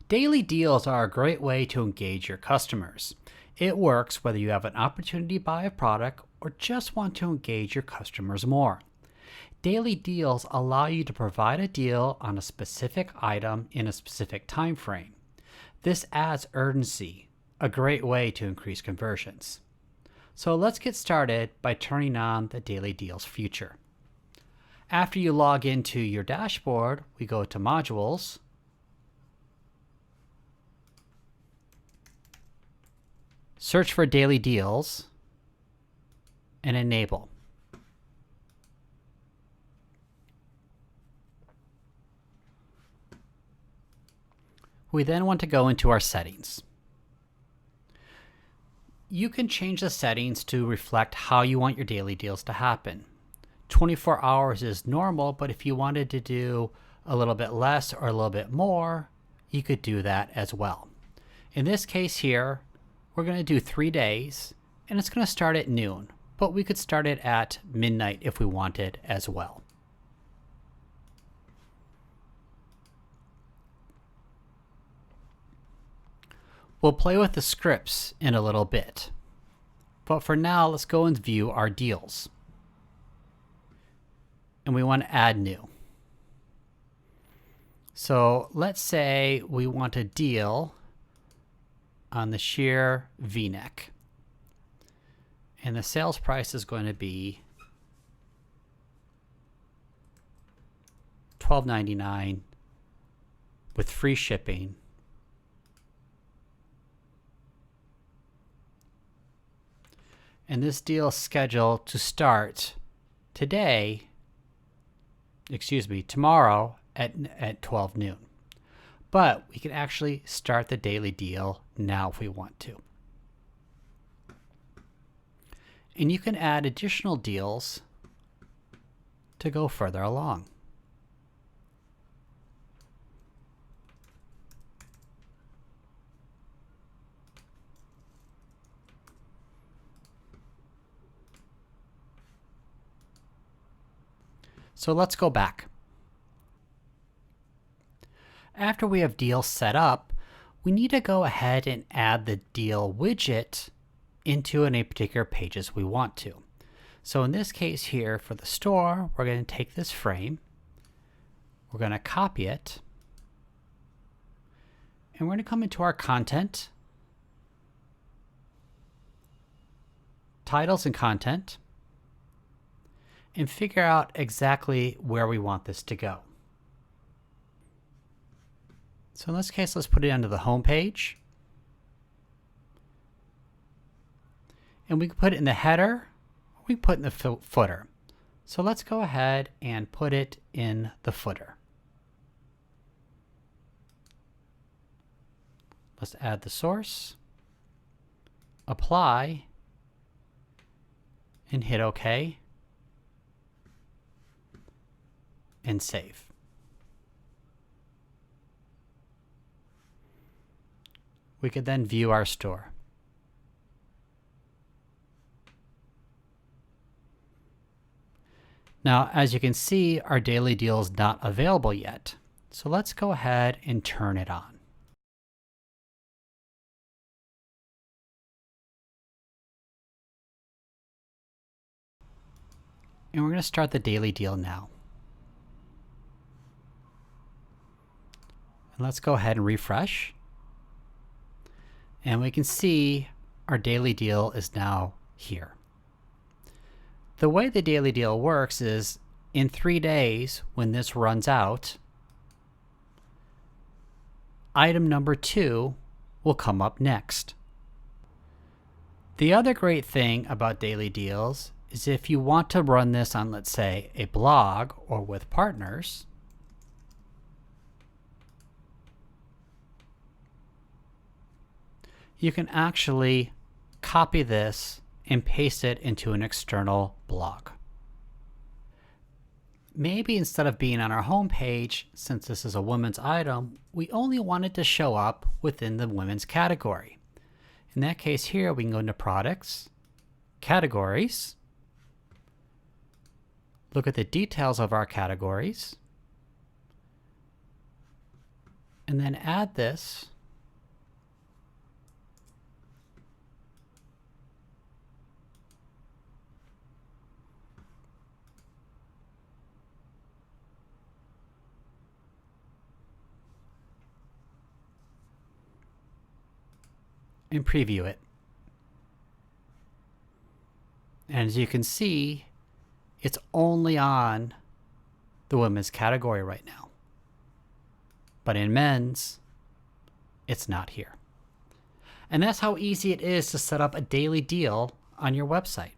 Daily deals are a great way to engage your customers. It works whether you have an opportunity to buy a product or just want to engage your customers more. Daily deals allow you to provide a deal on a specific item in a specific time frame. This adds urgency, a great way to increase conversions. So let's get started by turning on the Daily Deals feature. After you log into your dashboard, we go to Modules, search for Daily Deals, and enable. We then want to go into our settings. You can change the settings to reflect how you want your daily deals to happen. 24 hours is normal, but if you wanted to do a little bit less or a little bit more, you could do that as well. In this case here, we're going to do 3 days, and it's going to start at noon, but we could start it at midnight if we wanted as well. We'll play with the scripts in a little bit, but for now, let's go and view our deals. And we want to add new. So let's say we want a deal on the sheer V-neck. And the sales price is going to be $12.99 with free shipping. And this deal is scheduled to start tomorrow at 12 noon. But we can actually start the daily deal now if we want to. And you can add additional deals to go further along. So let's go back. After we have deals set up, we need to go ahead and add the deal widget into any particular pages we want to. So in this case here for the store, we're going to take this frame, we're going to copy it, and we're going to come into our content, titles and content, and figure out exactly where we want this to go. So in this case, let's put it under the home page. And we can put it in the header, or we can put it in the footer. So let's go ahead and put it in the footer. Let's add the source, apply, and hit OK. And save. We could then view our store. Now, as you can see, our daily deal is not available yet. So let's go ahead and turn it on. And we're going to start the daily deal now. And let's go ahead and refresh. And we can see our daily deal is now here. The way the daily deal works is in 3 days, when this runs out, item number 2 will come up next. The other great thing about daily deals is if you want to run this on, let's say, a blog or with partners, you can actually copy this and paste it into an external blog. Maybe instead of being on our home page, since this is a women's item, we only want it to show up within the women's category. In that case here, we can go into Products, Categories, look at the details of our categories, and then add this and preview it. And as you can see, it's only on the women's category right now. But in men's, it's not here. And that's how easy it is to set up a daily deal on your website.